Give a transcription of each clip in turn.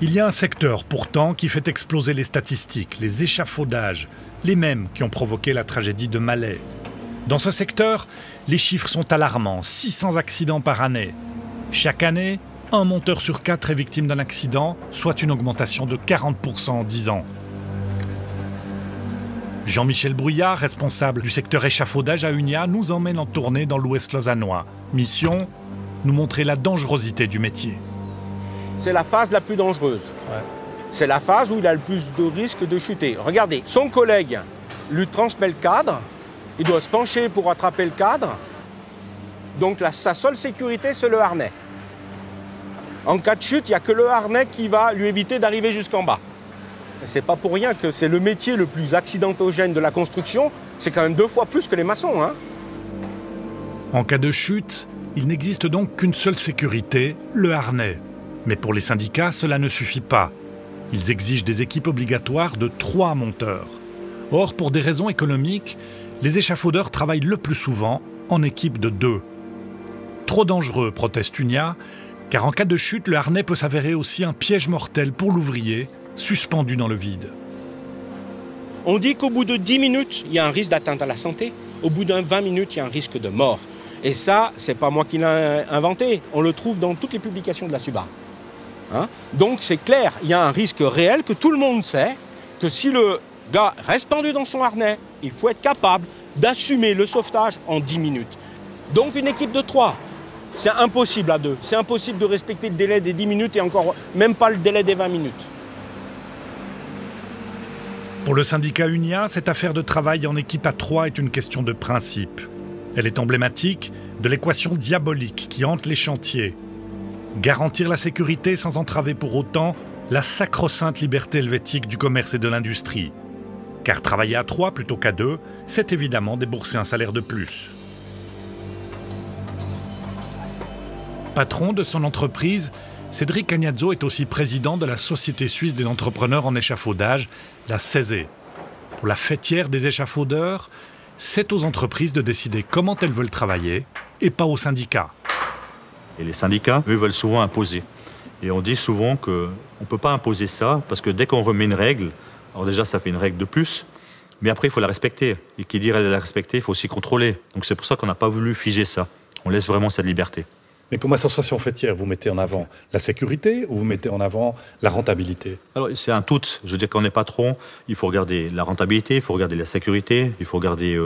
Il y a un secteur pourtant qui fait exploser les statistiques, les échafaudages, les mêmes qui ont provoqué la tragédie de Malais. Dans ce secteur, les chiffres sont alarmants, 600 accidents par année. Chaque année, un monteur sur 4 est victime d'un accident, soit une augmentation de 40% en 10 ans. Jean-Michel Brouillard, responsable du secteur échafaudage à Unia, nous emmène en tournée dans l'Ouest lausannois. Mission, nous montrer la dangerosité du métier. C'est la phase la plus dangereuse. Ouais. C'est la phase où il a le plus de risque de chuter. Regardez, son collègue lui transmet le cadre, il doit se pencher pour attraper le cadre. Donc sa seule sécurité, c'est le harnais. En cas de chute, il n'y a que le harnais qui va lui éviter d'arriver jusqu'en bas. C'est pas pour rien que c'est le métier le plus accidentogène de la construction. C'est quand même 2 fois plus que les maçons, hein. En cas de chute, il n'existe donc qu'une seule sécurité, le harnais. Mais pour les syndicats, cela ne suffit pas. Ils exigent des équipes obligatoires de 3 monteurs. Or, pour des raisons économiques, les échafaudeurs travaillent le plus souvent en équipe de 2. Trop dangereux, proteste Unia, car en cas de chute, le harnais peut s'avérer aussi un piège mortel pour l'ouvrier, suspendu dans le vide. On dit qu'au bout de 10 minutes, il y a un risque d'atteinte à la santé. Au bout de 20 minutes, il y a un risque de mort. Et ça, c'est pas moi qui l'ai inventé. On le trouve dans toutes les publications de la SUBA. Hein? Donc c'est clair, il y a un risque réel que tout le monde sait, que si le gars reste pendu dans son harnais, il faut être capable d'assumer le sauvetage en 10 minutes. Donc une équipe de 3, c'est impossible à 2. C'est impossible de respecter le délai des 10 minutes et encore même pas le délai des 20 minutes. Pour le syndicat Unia, cette affaire de travail en équipe à 3 est une question de principe. Elle est emblématique de l'équation diabolique qui hante les chantiers. Garantir la sécurité sans entraver pour autant la sacro-sainte liberté helvétique du commerce et de l'industrie. Car travailler à 3 plutôt qu'à 2, c'est évidemment débourser un salaire de plus. Patron de son entreprise, Cédric Cagnazzo est aussi président de la Société suisse des entrepreneurs en échafaudage, la CESE. Pour la fêtière des échafaudeurs, c'est aux entreprises de décider comment elles veulent travailler et pas aux syndicats. Et les syndicats, eux, veulent souvent imposer. Et on dit souvent qu'on ne peut pas imposer ça parce que dès qu'on remet une règle, alors déjà ça fait une règle de plus, mais après il faut la respecter. Et qui dit la respecter, il faut aussi contrôler. Donc c'est pour ça qu'on n'a pas voulu figer ça. On laisse vraiment cette liberté. Mais comme association fêtière, vous mettez en avant la sécurité ou vous mettez en avant la rentabilité? Alors c'est un tout. Je veux dire, quand on est patron, il faut regarder la rentabilité, il faut regarder la sécurité, il faut regarder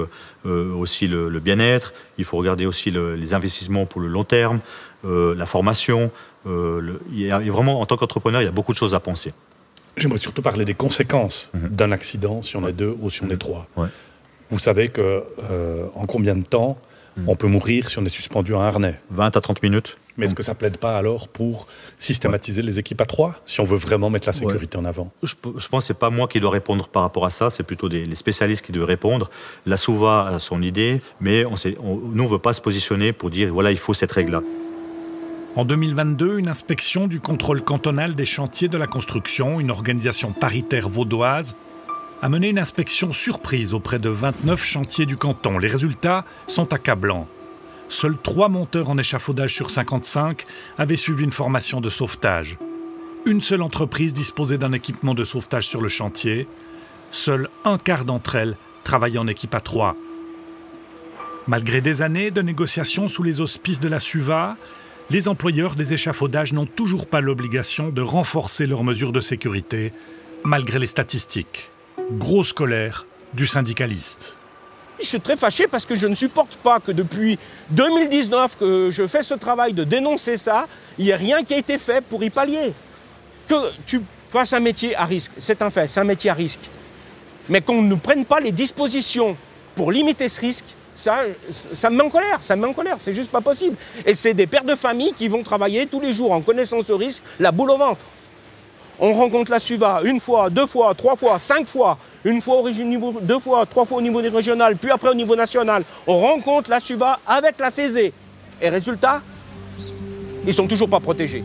aussi le bien-être, il faut regarder aussi les investissements pour le long terme, la formation. Il y a vraiment, en tant qu'entrepreneur, il y a beaucoup de choses à penser. J'aimerais surtout parler des conséquences d'un accident, si on est 2 ou si on est 3. Ouais. Vous savez qu'en combien de temps on peut mourir si on est suspendu à un harnais? 20 à 30 minutes. Mais est-ce que ça ne plaide pas alors pour systématiser les équipes à 3, si on veut vraiment mettre la sécurité en avant? Je pense que ce n'est pas moi qui dois répondre par rapport à ça, c'est plutôt les spécialistes qui doivent répondre. La SUVA a son idée, mais nous, on ne veut pas se positionner pour dire voilà, il faut cette règle-là. En 2022, une inspection du contrôle cantonal des chantiers de la construction, une organisation paritaire vaudoise, a mené une inspection surprise auprès de 29 chantiers du canton. Les résultats sont accablants. Seuls 3 monteurs en échafaudage sur 55 avaient suivi une formation de sauvetage. Une seule entreprise disposait d'un équipement de sauvetage sur le chantier. Seul un quart d'entre elles travaillaient en équipe à 3. Malgré des années de négociations sous les auspices de la SUVA, les employeurs des échafaudages n'ont toujours pas l'obligation de renforcer leurs mesures de sécurité, malgré les statistiques. Grosse colère du syndicaliste. Je suis très fâché parce que je ne supporte pas que depuis 2019 que je fais ce travail de dénoncer ça, il n'y a rien qui a été fait pour y pallier. Que tu fasses un métier à risque, c'est un fait, c'est un métier à risque. Mais qu'on ne prenne pas les dispositions pour limiter ce risque, ça me met en colère, c'est juste pas possible. Et c'est des pères de famille qui vont travailler tous les jours en connaissance de risque, la boule au ventre. On rencontre la SUVA 1 fois, 2 fois, 3 fois, 5 fois, 1 fois au niveau, 2 fois, 3 fois au niveau régional, puis après au niveau national. On rencontre la SUVA avec la CESE. Et résultat, ils ne sont toujours pas protégés.